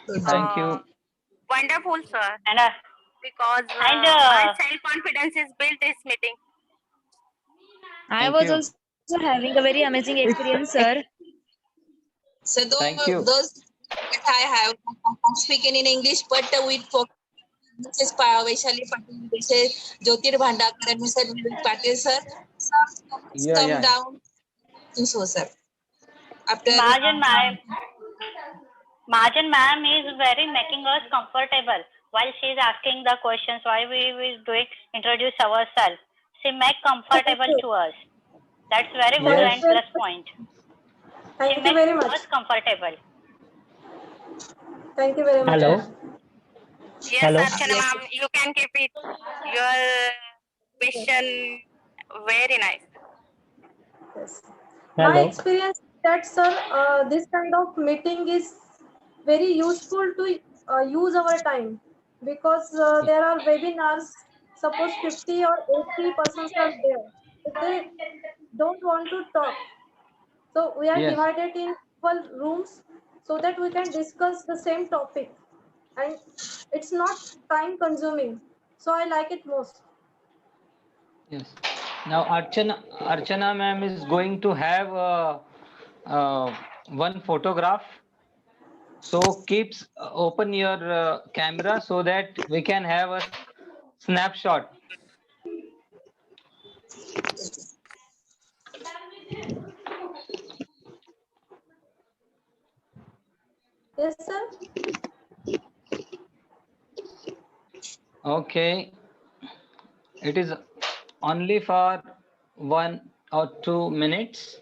Thank you. Wonderful, sir. And Because And, my self-confidence is built this meeting. I Thank was you. also having a very amazing experience, sir. So Thank you. those I have speaking in English, but with Mrs. Vaishali Patil, Mrs. Jyotir Bhandakar, and Mr. Vivek Patil, sir. Some Yeah, come yeah. down. So, sir. After Margin ma'am is very making us comfortable while she is asking the questions. Why we will doing introduce ourselves. She make comfortable to us. That's very good Yes. and plus point. Thank She you make very much. us comfortable. Thank you very much. Hello. Yes, Hello. Archana ma'am, you can keep it. Your question very nice. Yes. My Hello. experience is that, sir, this kind of meeting is very useful to use our time, because there are webinars. Suppose 50 or 80 persons are there. If they don't want to talk, so we are Yes. divided in equal rooms so that we can discuss the same topic, and it's not time consuming. So I like it most. Yes. Now Archana ma'am is going to have one photograph. So keeps open your camera so that we can have a snapshot. Yes, sir. Okay. It is only for 1 or 2 minutes.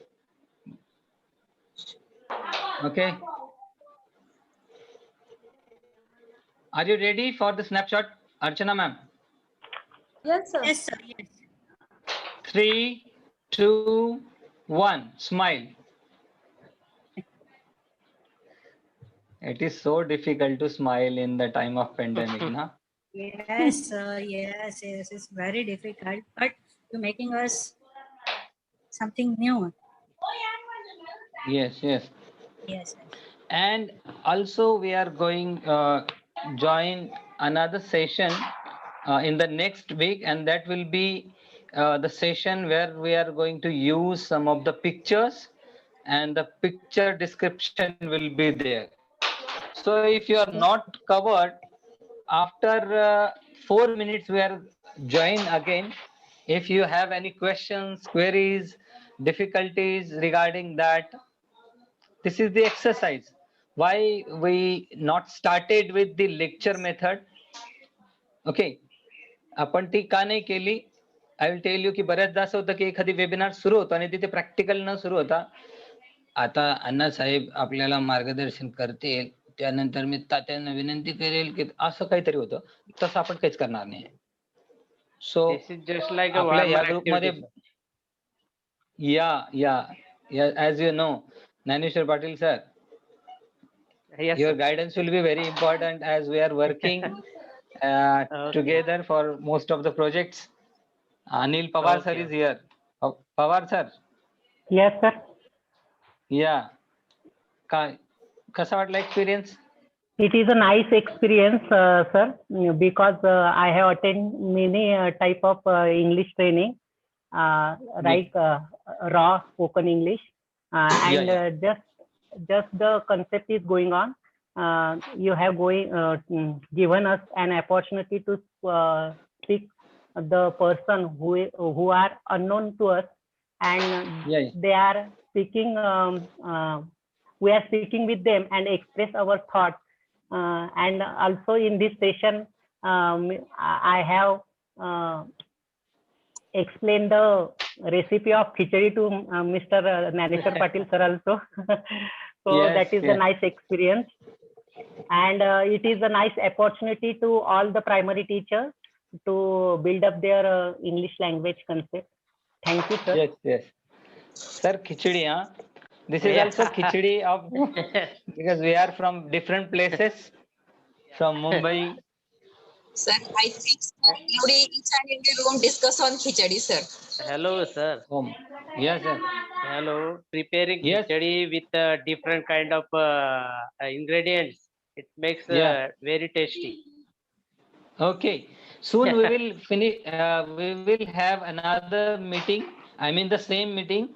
Okay. Are you ready for the snapshot, Archana ma'am? Yes, sir. Yes, sir. Yes. 3, 2, 1. Smile. It is so difficult to smile in the time of pandemic, na? Yes, yes, it's very difficult, but you're making us something new. Yes, yes. Yes, And also we are going join another session in the next week, and that will be the session where we are going to use some of the pictures, and the picture description will be there. So if you are not covered, after 4 minutes we are join again. If you have any questions, queries, difficulties regarding that, this is the exercise. Why we not started with the lecture method? Okay, आपण ती का नाही केली? I will tell you की बऱ्याचदा असं होतं की एखादी वेबिनार सुरू होतो आणि तिथे प्रॅक्टिकल न सुरू होता आता अण्णा साहेब आपल्याला मार्गदर्शन करतील, त्यानंतर मी तात्यांना विनंती करेल की असं काहीतरी होतं. तसं आपण काहीच करणार नाही. सो This is just like a आपल्या या warm-up ग्रुपमध्ये activity, sir. या as you know, Naneshwar Patil sir, Yes, your sir. guidance will be very important as we are working Okay. together for most of the projects. Anil Pawar sir Okay. is here. Pawar sir, Yes, sir. yeah. कसा वाटला experience? It is a nice experience, sir, because I have attended many type of English training, like raw spoken English, and just the concept is going on. You have given us an opportunity to speak the person who are unknown to us, and they are speaking. We are speaking with them and express our thoughts. And also in this session, I have explained the recipe of khichdi to Mr. Naneshwar Patil sir also. So that is a nice experience. And it is a nice opportunity to all the primary teachers to build up their English language concept. Thank you, sir. Yes. Sir, khichdi, huh? This is also khichdi of because we are from different places, from Mumbai. Sir, I think each and every room discuss on khichdi, sir. Hello, sir. Yes, sir. Hello. Preparing Yes. khichdi with different kind of ingredients It makes Yeah. very tasty. Okay. Soon we will finish. We will have another meeting. I mean the same meeting.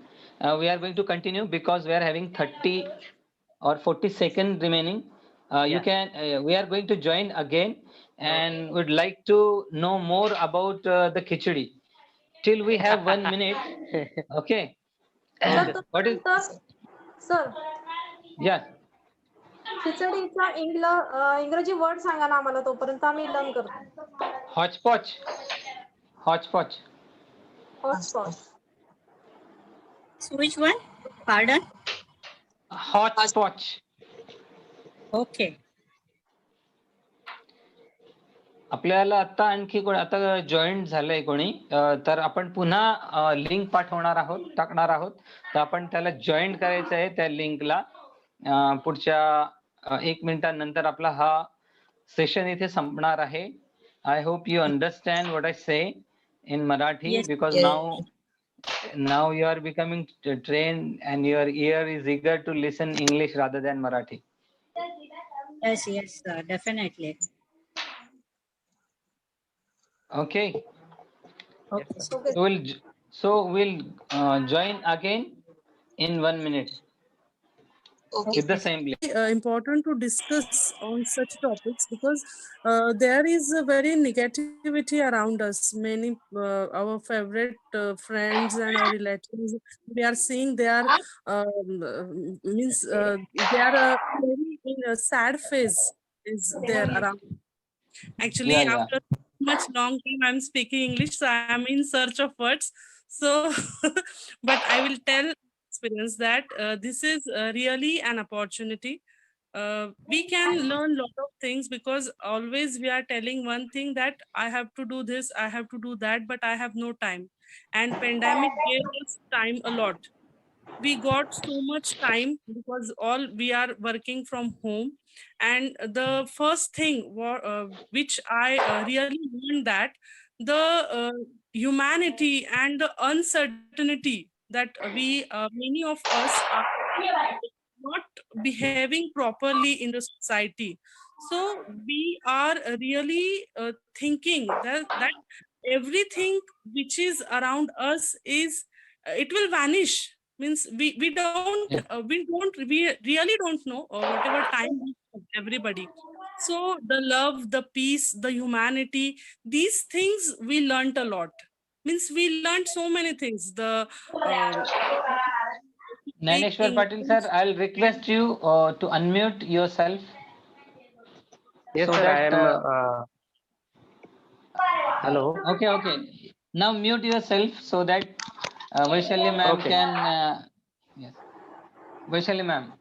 We are going to continue because we are having 30 or 40 seconds remaining. You Yeah. can. We are going to join again, and would like to know more about the khichdi. Till we have 1 minute. Okay. Okay. Sir, What is? Sir Yeah. खिचडीचा इंग्रजी word सांगा ना आम्हाला, तोपर्यंत आम्ही learn करतो. Hodgepodge. Hodgepodge. Hotspot. So which one? Pardon? Hodgepodge. Okay. आपल्याला आता आणखी कोण आता जॉईंट झालंय कोणी, तर आपण पुन्हा लिंक पाठवणार आहोत, टाकणार आहोत. तर आपण त्याला जॉईन करायचं आहे त्या लिंकला. पुढच्या 1 मिनिटानंतर आपला हा सेशन इथे संपणार आहे. I hope you understand what I say in Marathi, Yes. Because now you are becoming train and your ear is eager to listen English rather than Marathi. Yes, definitely. Okay. Okay. We'll join again in 1 minute with the same link. Important to discuss on such topics because there is a very negativity around us. Many our favorite friends and our relatives, we are seeing they are means they are very in a sad phase is there around. Actually, Yeah. after much long time I'm speaking English, so I am in search of words. So, but I will tell experience that this is really an opportunity. We can learn lot of things because always we are telling one thing that I have to do this, I have to do that, but I have no time. And pandemic gave us time a lot. We got so much time because all we are working from home. And the first thing which I really learned that the humanity and the uncertainty that we many of us are not behaving properly in the society. So we are really thinking that everything which is around us is it will vanish. Means we don't we really don't know whatever time we have, everybody. So the love, the peace, the humanity, these things we learnt a lot. Means we learned so many things. The Naneshwar Patil sir, I'll request you to unmute yourself. Yes, so sir. that, I am. Hello. Okay. Now mute yourself so that Vaishali ma'am Okay. can. Yes. Vaishali ma'am.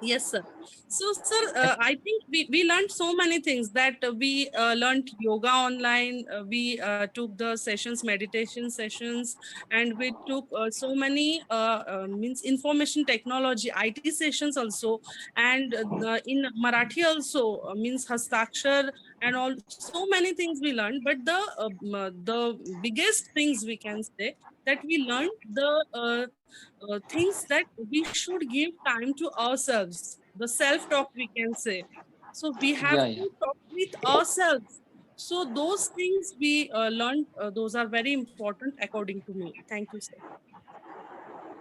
Yes, sir. So, sir, I think we learned so many things that we learned yoga online. We took the sessions, meditation sessions, and we took so many means information technology, IT sessions also, and in Marathi also means Hastakshar and all. So many things we learned, but the biggest things we can say that we learned the things that we should give time to ourselves, the self-talk we can say. So we have Yeah. to talk with ourselves. So those things we learned, those are very important according to me. Thank you, sir.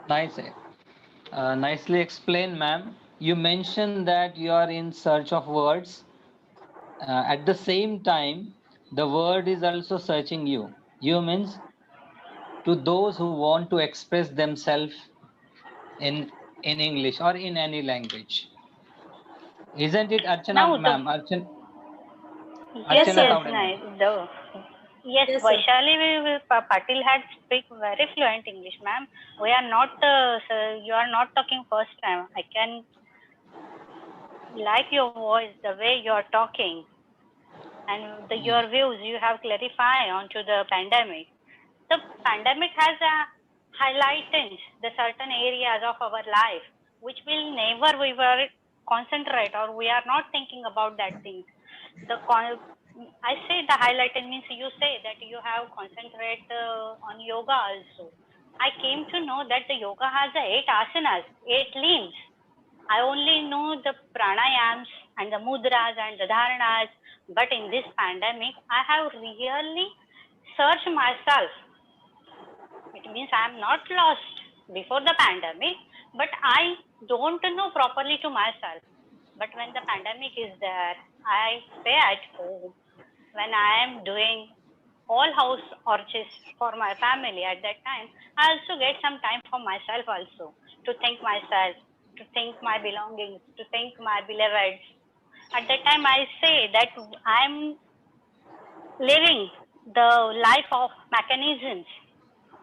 Nice. Nicely explained, ma'am. You mentioned that you are in search of words. At the same time, the word is also searching you. You means to those who want to express themselves in English or in any language. Isn't it, Archana No, ma'am? Yes, Archana yes, Tawde. Yes, Yes, sir. Vaishali Patil had speak very fluent English, ma'am. We are not, sir, you are not talking first time. I can like your voice, the way you are talking, and your views you have clarified onto the pandemic. The pandemic has highlighted the certain areas of our life which will never we were concentrate or we are not thinking about that thing. I say the highlighted means you say that you have concentrate on yoga also. I came to know that the yoga has 8 asanas, 8 limbs. I only know the pranayams and the mudras and the dharanas. But in this pandemic, I have really searched myself. It means I am not lost before the pandemic, but I don't know properly to myself. But when the pandemic is there, I stay at home. When I am doing all house orchards for my family at that time, I also get some time for myself also, to think myself, to think my belongings, to think my beloveds. At that time, I say that I'm living the life of mechanisms,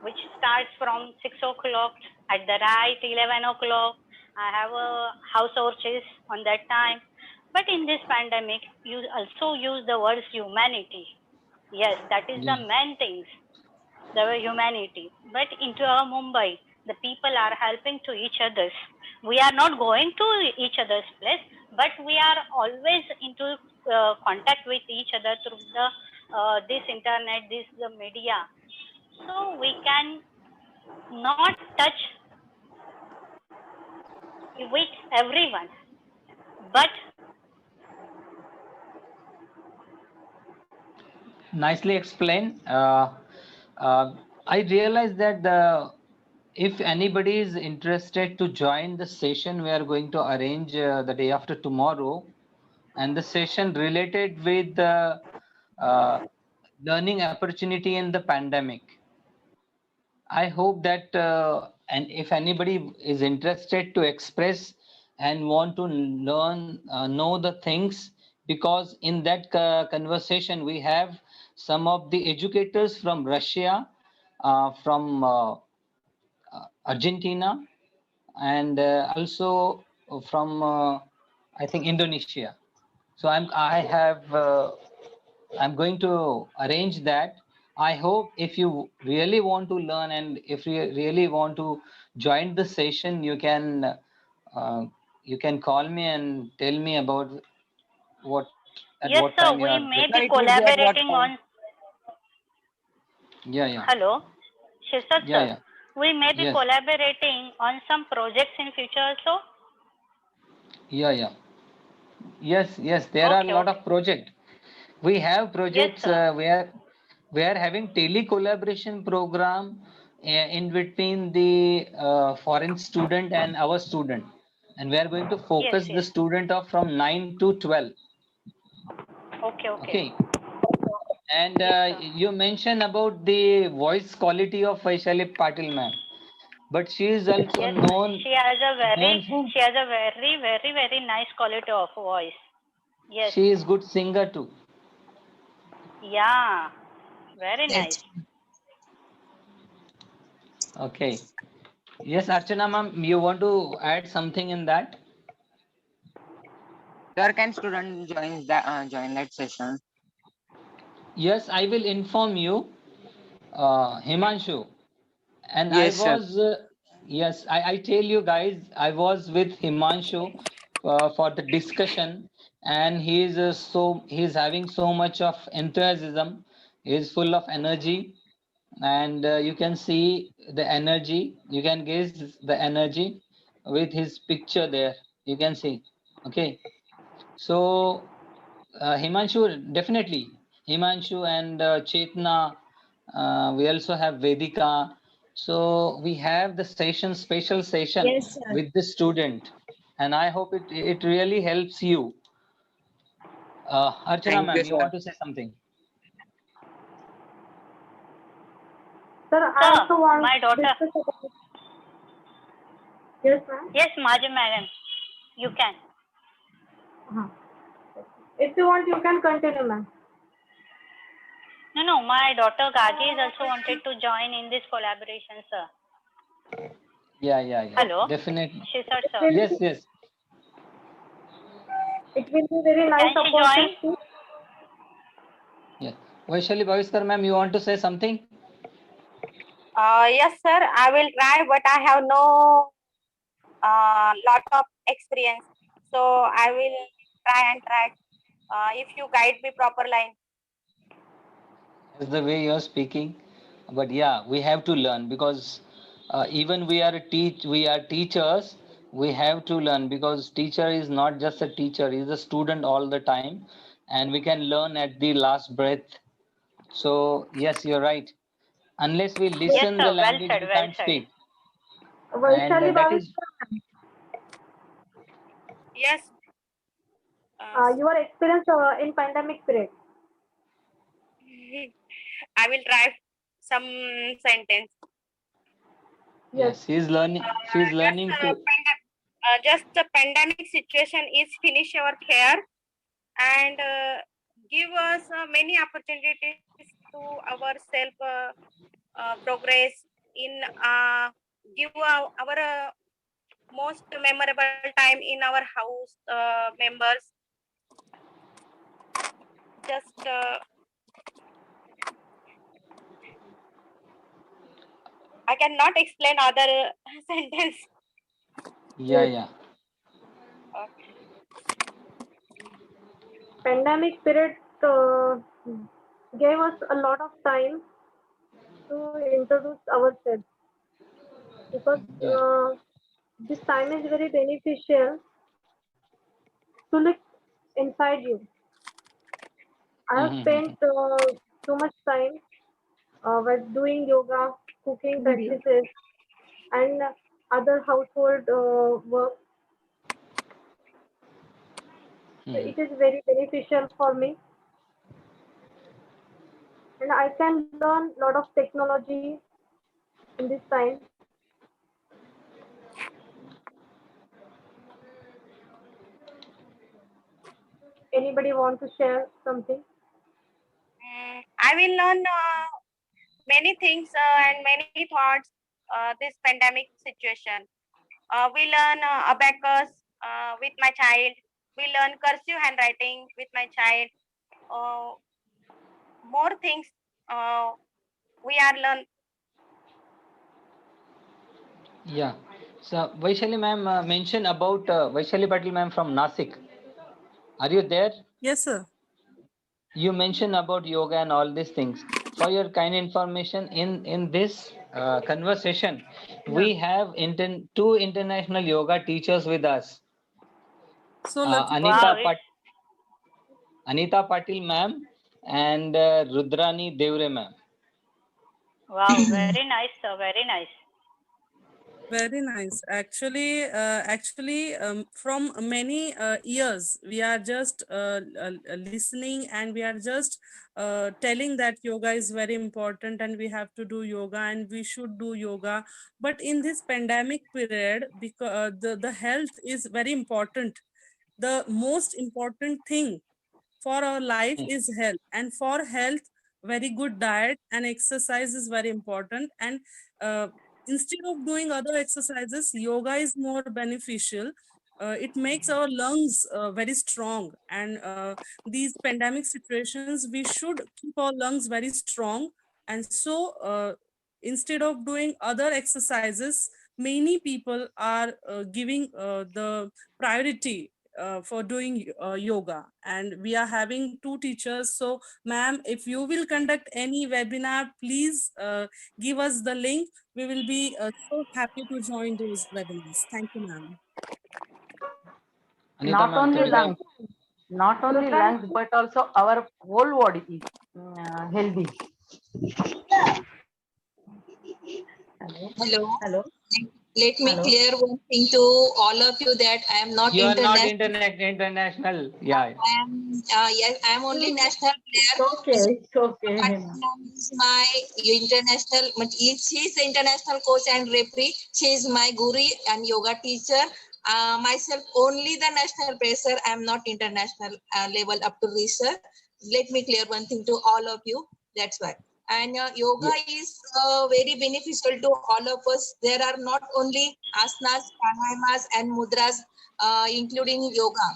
which starts from 6 o'clock at the right 11 o'clock. I have a house orchards on that time. But in this pandemic, you also use the words humanity. Yes, that is the Yeah. main things, the humanity. But into our Mumbai, the people are helping to each others. We are not going to each other's place, but we are always into contact with each other through the this internet, this the media. So we can not touch with everyone, but Nicely explained. I realized that if anybody is interested to join the session, we are going to arrange the day after tomorrow, and the session related with the learning opportunity in the pandemic. I hope that and if anybody is interested to express and want to learn, know the things, because in that conversation we have some of the educators from Russia, from Argentina, and also from I think Indonesia. So I'm going to arrange that. I hope if you really want to learn and if you really want to join the session, you can call me and tell me about what at yes, what sir, time you we are. may Sir, be it will be at what collaborating time? on. Yeah. Hello, Shishar sir. Yeah. We may be Yes. collaborating on some projects in future also. Yeah. Yes. There are a Okay, lot okay. of projects. We have Yes, projects sir. where we are having tele collaboration program in between the foreign student and our student, and we are going to Yes, focus the yes. student of from 9 to 12. Okay, okay. Okay. And Yes, sir. you mentioned about the voice quality of Vaishali Patil ma'am, but she is also Yes, known she has a known for very nice quality of voice. Yes. she is good singer too. Yeah. Very nice. Yes. Okay. Yes, Archana ma'am, you want to add something in that? Sir, can student join that session? Yes, I will inform you, Himanshu. And I Yes, sir. was, yes, I tell you guys, I was with Himanshu for the discussion, and he's having so much of enthusiasm. He's full of energy, and you can see the energy. You can guess the energy with his picture there. You can see. Okay, so Himanshu, definitely. Himanshu and Chetna. We also have Vedika. So we have the session, special session Yes, sir. with the student. And I hope it really helps you. Archana Thank ma'am, you, you sir. want to say something? Sir, I Sir, also want my daughter. to discuss about. Yes, ma'am. Yes, Maja madam. You can. Uh-huh. If you want, you can continue, ma'am. No, my daughter Gaji is also wanted to join in this collaboration, sir. Yeah. Hello? Definitely. She said, sir. Yes. It will be very nice Can she join? opportunity. Yeah. Vaishali Bhaviskar ma'am, you want to say something? Yes, sir. I will try, but I have no lot of experience. So I will try. If you guide me proper line. That's the way you're speaking. But yeah, we have to learn because even we are teachers, We have to learn because teacher is not just a teacher, he's a student all the time, and we can learn at the last breath. So yes, you're right. Unless we Yes, listen the sir. Well language, said. we Well can't said. speak. And Vaishali that is Yes. your experience in pandemic period. I will try some sentence. yes, he's learning. She's learning to. Just the pandemic situation is finish our care and give us many opportunities to our self progress in give our most memorable time in our house members. Just I cannot explain other sentence. Yeah, yeah. Pandemic period gave us a lot of time to introduce ourselves because Yeah. this time is very beneficial to look inside you. I have spent Mhm. too much time while doing yoga, cooking practices, and other household work. So Mhm. it is very beneficial for me, and I can learn a lot of technology in this time. Anybody want to share something? I will learn many things and many thoughts this pandemic situation. We learn abacus with my child. We learn cursive handwriting with my child. Uh, more things we are learn. Yeah. So Vaishali ma'am mentioned about Vaishali Patil ma'am from Nasik. Are you there? Yes, sir. You mentioned about yoga and all these things. For your kind information, in this conversation, we have two international yoga teachers with us. So let's Wow. Anita Patil ma'am and Rudrani Devre ma'am. Wow. Very nice, sir. Very nice. Very nice. Actually, from many years, we are just listening and we are just telling that yoga is very important and we have to do yoga and we should do yoga. But in this pandemic period, because the health is very important. The most important thing for our life is health, and for health, very good diet and exercise is very important. And uh, instead of doing other exercises, yoga is more beneficial. It makes our lungs very strong, and these pandemic situations we should keep our lungs very strong. And so instead of doing other exercises, many people are giving the priority for doing yoga, and we are having two teachers. So ma'am, if you will conduct any webinar, please give us the link. We will be so happy to join those webinars. Thank you, ma'am. Anita Not ma'am, only can you lungs, not only lungs, but also our whole body is healthy. Hello. Hello. Let me Hello. clear one thing to all of you that I am not You are not international. international. Yeah. Yes, I am only national player. It's okay. Patna is my international. She is the international coach and referee. She is my guru and yoga teacher. Myself only the national player. I am not international level up to research. Let me clear one thing to all of you. That's why. And yoga is very beneficial to all of us. There are not only asanas, pranayamas, and mudras, including yoga.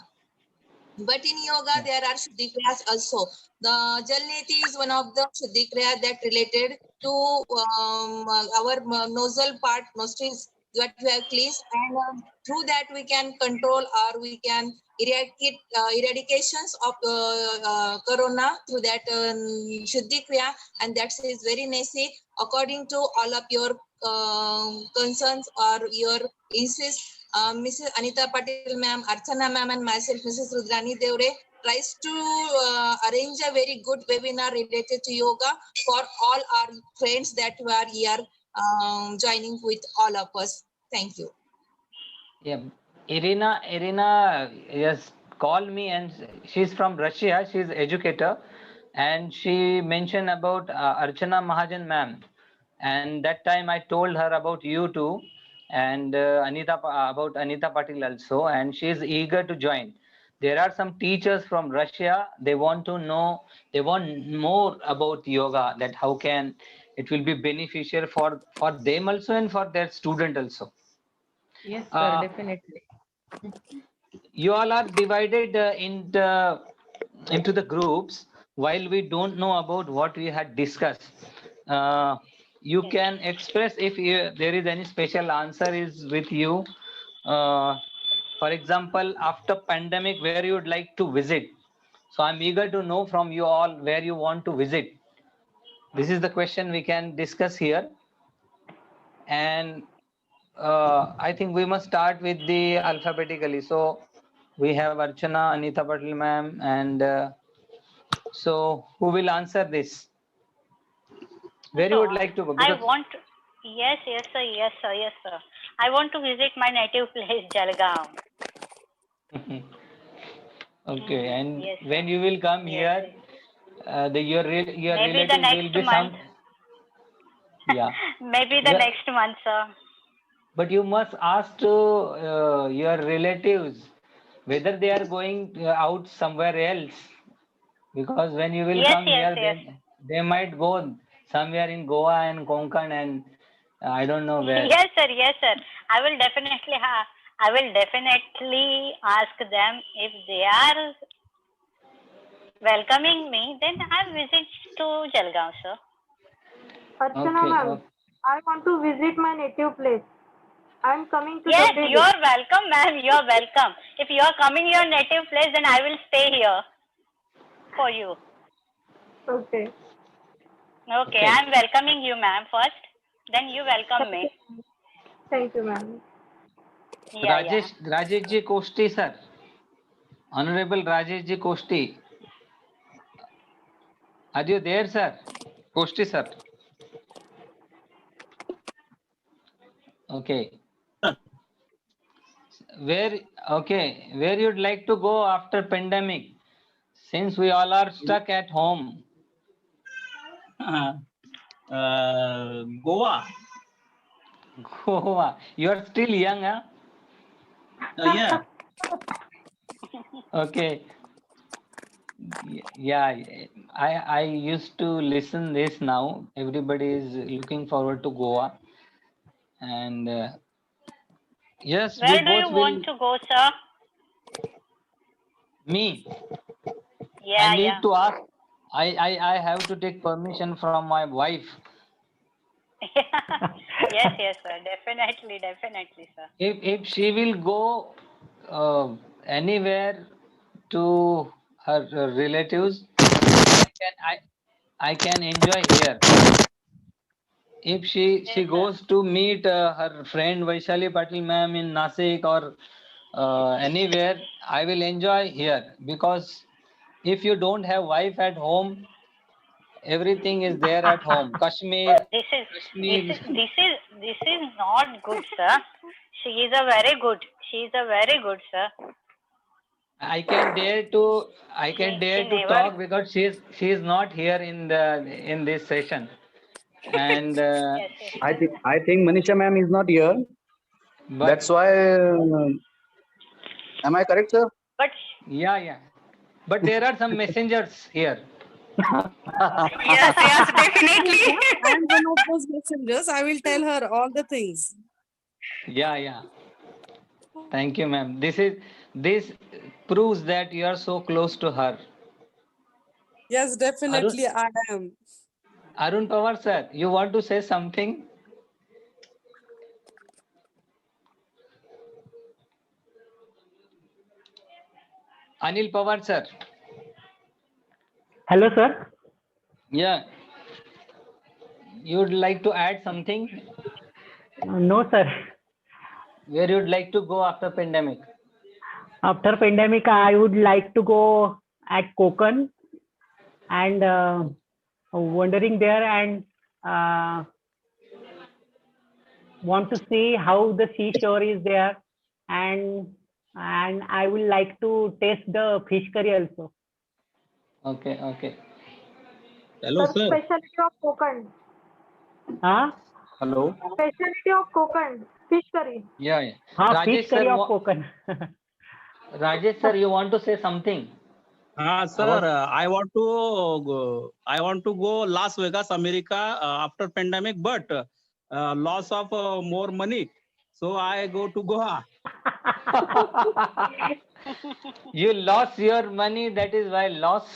But in yoga, there are Shuddhi Kriyas also. The Jalneti is one of the Shuddhi Kriya that related to our nostril part, nostrils that we have cleansed, and through that we can control or we can eradicate eradications of corona through that Shuddhi Kriya, and that is very necessary according to all of your concerns or your insist. Mrs. Anita Patil ma'am, Archana ma'am, and myself, Mrs. Rudrani Devre, tries to arrange a very good webinar related to yoga for all our friends that were here joining with all of us. Thank you. Yeah, Irina yes called me, and she's from Russia. She's educator, and she mentioned about Archana Mahajan ma'am, and that time I told her about you too, and about Anita Patil also, and she is eager to join. There are some teachers from Russia. They want to know. They want more about yoga. That how can it will be beneficial for them also and for their student also. Yes, sir, Uh, definitely. you all are divided into the groups. While we don't know about what we had discussed, you can express if there is any special answer is with you. For example, after pandemic, where you would like to visit. So I'm eager to know from you all where you want to visit. This is the question we can discuss here. And I think we must start with the alphabetically. So we have Archana, Anita Patil ma'am, and so who will answer this? Where you would like to go? I Because want to, yes, sir, yes, sir, yes, sir. I want to visit my native place, Jalgaon. okay, and Yes, when you will come yes, here, your maybe the relatives will next be month. yeah. Maybe the Yeah, next month, sir. but you must ask to your relatives whether they are going out somewhere else, because when you will Yes, come yes, here, yes. they might go somewhere in Goa and Konkan and I don't know where. Yes, sir, yes, sir. I will definitely ask them if they are welcoming me, then I'll visit to Jalgaon, sir. Archana Okay. ma'am, I want to visit my native place. I'm coming to Yes, Dabbe. you're welcome, ma'am. You're welcome. If you're coming your native place, then I will stay here for you. Okay. Okay, I'm welcoming you, ma'am, first. Then you welcome me. Thank you, ma'am. Yeah, Rajesh ji Koshti, sir. Honorable Rajesh ji Koshti. Are you there, sir? Koshti, sir. Okay. Where you'd like to go after pandemic, since we all are stuck at home? Goa. Goa. You are still young, huh? Yeah. Okay. Yeah, I used to listen this now. Everybody is looking forward to Goa, and yes, we Where do both you will. want to go, sir? Me. Yeah, I need to ask. I have to take permission from my wife. Yes, sir. Definitely, sir. If she will go anywhere to her relatives, I can enjoy here. If she goes to meet her friend Vaishali Patil ma'am in Nasik or anywhere, I will enjoy here, because if you don't have wife at home, everything is there at home. Kashmir. This is not good, sir. She is a very good, sir. I can dare to never. talk because she is not here in this session, and I think Manisha ma'am is not here. That's why. Am I correct, sir? But yeah. But there are some messengers here. Yes, definitely. I'm one of those messengers. I will tell her all the things. Yeah. Thank you, ma'am. This proves that you are so close to her. Yes, definitely I am. Arun Pawar sir, you want to say something? Anil Pawar sir. Hello, sir. Yeah. You'd like to add something? No, sir. where you'd like to go after pandemic? After pandemic, I would like to go at Konkan and wandering there and want to see how the seashore is there, and I would like to taste the fish curry also. Okay, okay. Hello, Sir, sir. specialty of Konkan. Huh? Hello. Specialty of Konkan. Fish curry. Yeah, yeah. Huh, Rajesh fish curry sir, of Konkan. Rajesh sir, you want to say something? Sir, I want to go Las Vegas, America after pandemic, but loss of more money. So I go to Goa. You lost your money, that is why loss.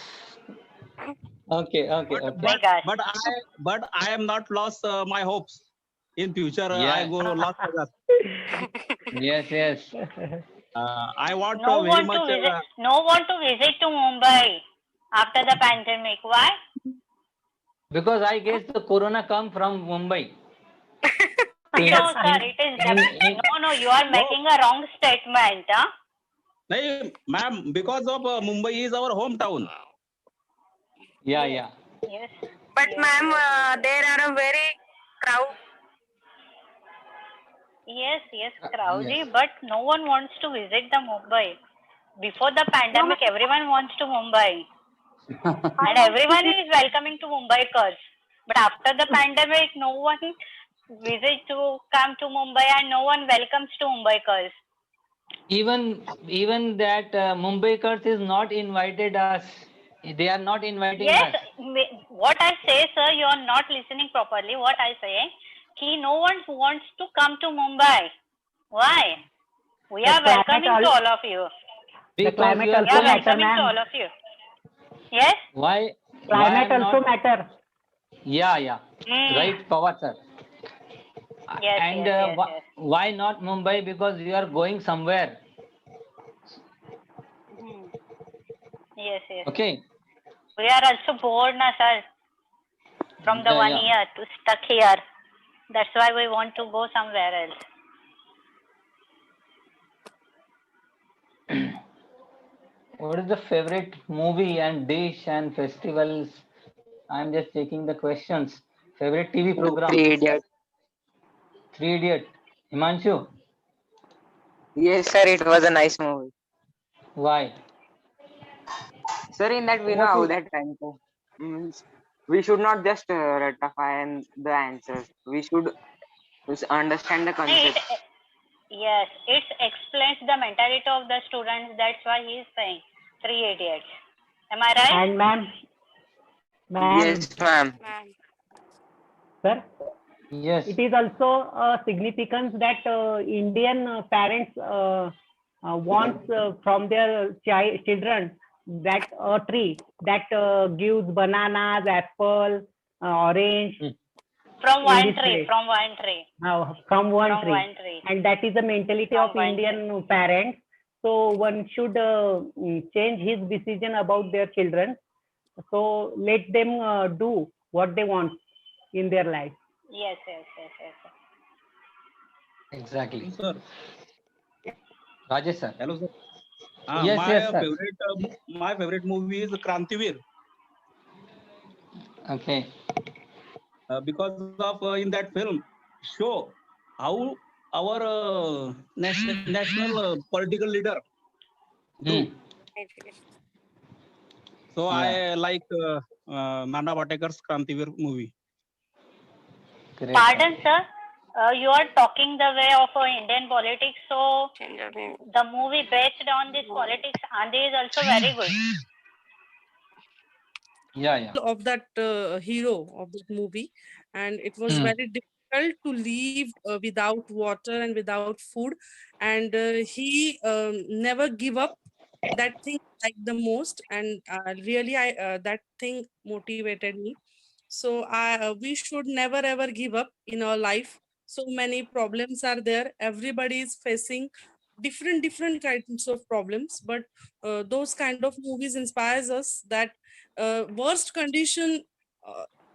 Okay, okay, okay. But I am not lost my hopes. In future, I Yeah. go Las Vegas. Yes, yes. I want No very one much. to visit. No one to visit to Mumbai after the pandemic. Why? Because I guess the corona come from Mumbai. No, sir. It is no. You are making a wrong statement. Huh? No, ma'am, because of Mumbai is our hometown. Yeah, yeah. Yes. But ma'am, there are a very crowd. Yes, Krauji, yes. but no one wants to visit the Mumbai. Before the pandemic, everyone wants to Mumbai. And everyone is welcoming to Mumbaikars. But after the pandemic, no one visits to come to Mumbai and no one welcomes to Mumbaikars. Even that Mumbaikars is not invited us. They are not inviting Yes, us. what I say, sir, you are not listening properly. What I say, no one wants to come to Mumbai. Why? We The are climate welcoming to all of you. The Because climate you are We are also matter, welcoming to all ma'am. of you. Yes? why Climate I'm also not? matter. Yeah, yeah. Right, Pawar sir. Yes, And yes, yes. why not Mumbai? Because you are going somewhere. Yes, yes. Okay. We are also bored, na, sir, from the Yeah, 1 yeah. year to stuck here. That's why we want to go somewhere else. What is the favorite movie and dish and festivals? I'm just taking the questions. Favorite TV program? Three Idiots. Three Idiot. Himanshu, Yes, sir. It was a nice movie. why? Sir, in that we know What how is, that answer. Means we should not just ratify the answers. We should understand the concept. Yes, it explains the mentality of the students. That's why he is saying 3 idiots. Am I right? And ma'am, Yes, ma'am. sir, yes. it is also a significance that Indian parents wants from their children that a tree that gives bananas, apple, orange. From in one this tree. way. From one tree. From one From tree. one tree. And that is the mentality From of one Indian parents. So one should change his decision about their children. So let them do what they want in their life. Yes, yes, yes, yes. Exactly. Sir. Rajesh sir. Hello, sir. Yes, yes, sir. My favorite movie is Krantivir. Okay. Because of in that film show how our national political leader do. So I like Nana Patekar's Krantivir movie. Great. Pardon, sir. You are talking the way of Indian politics. So the movie based on this politics, Andhi, is also very good. Yeah, yeah. Of that hero of that movie, and it was very difficult to live without water and without food, and he never give up. That thing I like the most, and really I that thing motivated me. So we should never ever give up in our life. So many problems are there. Everybody is facing different kinds of problems, but those kind of movies inspires us that worst condition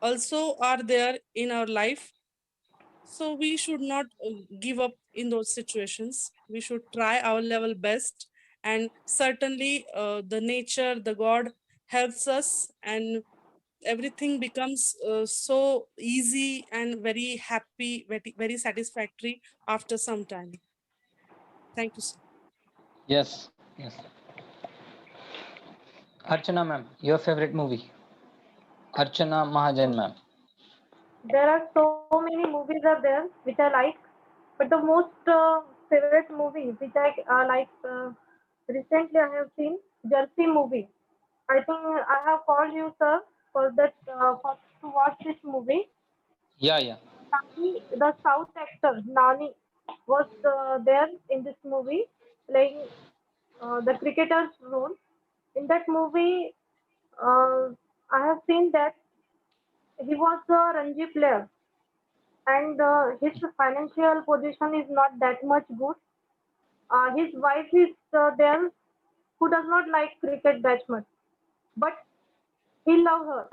also are there in our life. So we should not give up in those situations. We should try our level best, and certainly the nature, the God helps us, and everything becomes so easy and very happy, very satisfactory after some time. Thank you, sir. Yes, yes. Archana ma'am, your favorite movie? Archana Mahajan ma'am. There are so many movies are there which I like, but the most favorite movie which I like recently I have seen Jersey movie. I think I have called you, sir, for that for to watch this movie. Yeah, yeah. Nani, the South actor Nani was there in this movie playing the cricketer's role. In that movie, I have seen that he was a Ranji player, and his financial position is not that much good. His wife is there who does not like cricket that much, but he loved her.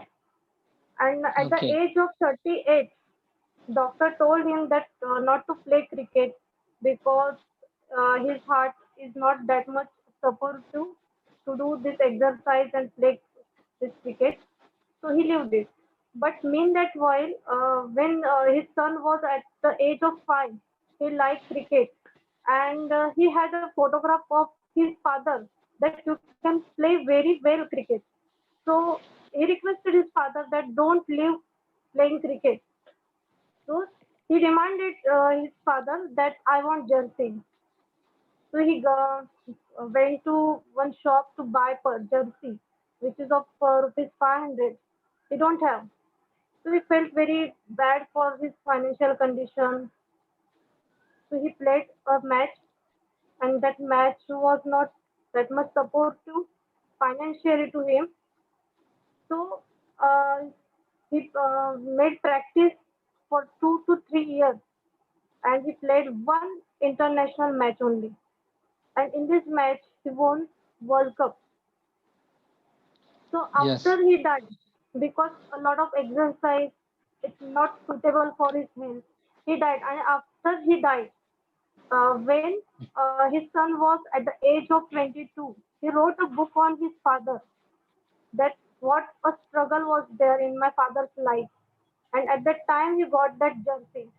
And at the Okay. age of 38, doctor told him that not to play cricket because his heart is not that much supportive to do this exercise and play this cricket. So he lived it. But mean that while when his son was at the age of 5, he liked cricket, and he had a photograph of his father that you can play very well cricket. So he requested his father that don't leave playing cricket. So he demanded his father that I want jersey. So he went to one shop to buy per jersey, which is of rupees 500. He don't have. So he felt very bad for his financial condition. So he played a match, and that match was not that much supportive financially to him. So he made practice for 2 to 3 years, and he played one international match only. And in this match, he won World Cup. So Yes. after he died, because a lot of exercise is not suitable for his health, he died. And after he died, when his son was at the age of 22, he wrote a book on his father that what a struggle was there in my father's life. And at that time, he got that jersey.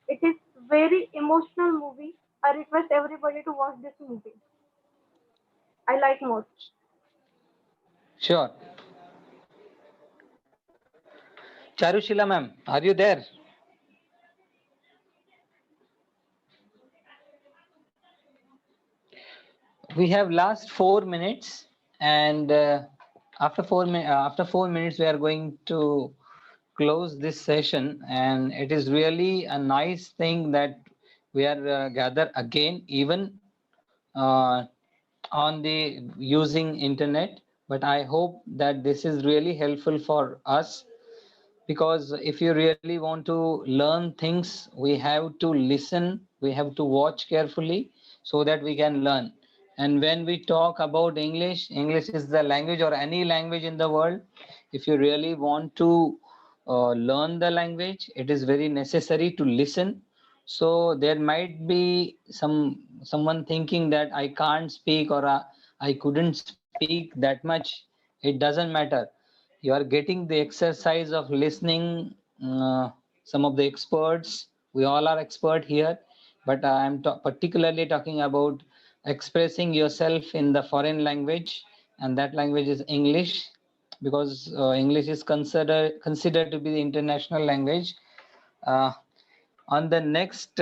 It is very emotional movie. I request everybody to watch this movie. I like most. Sure. Charushila ma'am, are you there? We have last 4 minutes, and after 4 minutes, we are going to close this session. And it is really a nice thing that we are gathered again, even uh, on the using internet. But I hope that this is really helpful for us, because if you really want to learn things, we have to listen, we have to watch carefully so that we can learn. And when we talk about English is the language, or any language in the world. If you really want to learn the language, it is very necessary to listen. So there might be someone thinking that I can't speak, or I couldn't speak that much. It doesn't matter. You are getting the exercise of listening some of the experts. We all are expert here, but I'm particularly talking about expressing yourself in the foreign language, and that language is English, because English is considered to be the international language. uh, on the next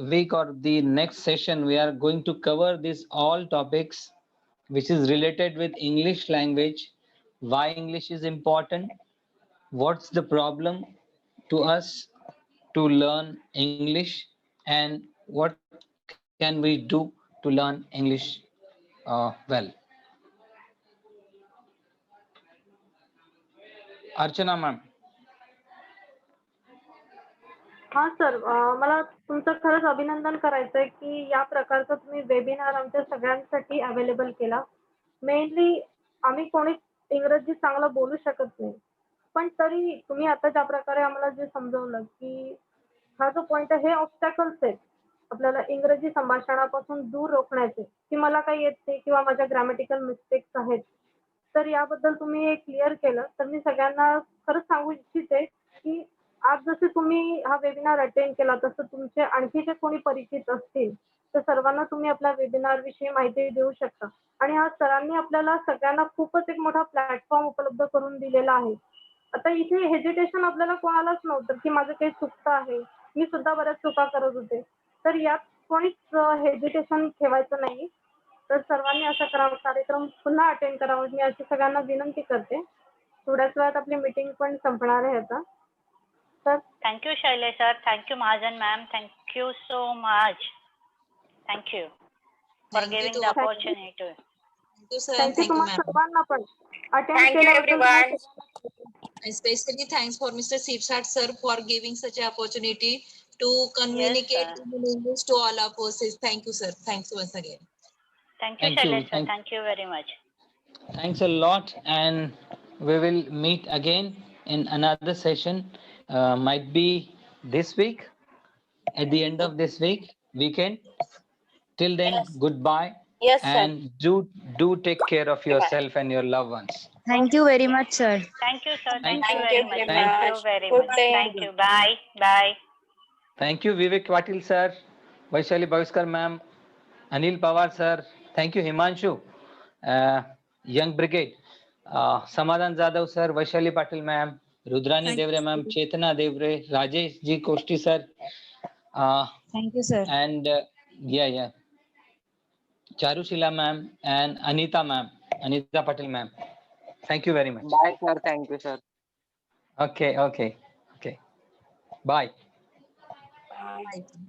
week or the next session, we are going to cover these all topics which is related with English language, why English is important, what's the problem to us to learn English, and what can we do to learn English well. Archana ma'am. हा sir, मला तुमचं खरंच अभिनंदन करायचं आहे की या प्रकारचा तुम्ही वेबिनार आमच्या सगळ्यांसाठी अवेलेबल केला. मेनली आम्ही कोणी इंग्रजी चांगलं बोलू शकत नाही, पण तरी तुम्ही आता ज्या प्रकारे आम्हाला जे समजवलं की हा जो पॉइंट आहे हे ऑब्स्टॅकल्स आहेत, आपल्याला इंग्रजी संभाषणापासून दूर रोखण्याचे, की मला काही येत नाही किंवा माझ्या ग्रॅमॅटिकल मिस्टेक्स आहेत. तर याबद्दल तुम्ही हे क्लिअर केलं तर मी सगळ्यांना खरंच सांगू इच्छिते, की आज जसे तुम्ही हा वेबिनार अटेंड केला तसं तुमचे आणखी जे कोणी परिचित असतील, तर सर्वांना तुम्ही आपल्या वेबिनार विषयी माहिती देऊ शकता. आणि हा सरांनी आपल्याला सगळ्यांना खूपच एक मोठा प्लॅटफॉर्म उपलब्ध करून दिलेला आहे. आता इथे हेजिटेशन आपल्याला कोणालाच नव्हतं, की माझं काही चुकतं आहे. मी सुद्धा बऱ्याच चुका करत होते. तर यात कोणीच हेजिटेशन ठेवायचं नाही. तर सर्वांनी असा कार्यक्रम पुन्हा अटेंड करावा मी अशी सगळ्यांना विनंती करते. थोड्याच वेळात आपली मीटिंग पण संपणार आहे आता. तर Thank you, Shailej sir. Thank you, Mahajan ma'am. Thank you so much. Thank you for Thank you giving to the all. opportunity. Thank you, sir. Thank you Thank you, तुम्हाला ma'am. सर्वांना पण अटेंड Thank you, केल्याबद्दल तुम्हाला everyone. सर्वांना Especially thanks for Mr. Sipsat sir for giving such an opportunity to communicate sir. in English to all our courses. Thank you, sir. Thanks once again. Thank you, Thank you. Shailej sir. Thank you very much. Thanks a lot, and we will meet again in another session. Might be this week, at the end of this weekend. Till then, Yes. goodbye, Yes, sir. and do take care of yourself and your loved ones. Thank you very much, sir. Thank you, sir. Thank Thank you Thank very you much. very Thank you much. very Good much. day. Thank you. Bye. Bye. Thank you, Vivek Patil sir, Vaishali Bhaviskar ma'am, Anil Pawar sir. Thank you, Himanshu, Young Brigade, Samadhan Jadhav sir, Vaishali Patil ma'am, Rudrani Thank Devre ma'am, you. Chetana Devre, Rajesh G Koshti sir, Thank you, sir. and yeah, Charushila ma'am and Anita ma'am, Anita Patil ma'am. Thank you very much. Bye, sir. Thank you, sir. Okay. Bye. Bye. Bye.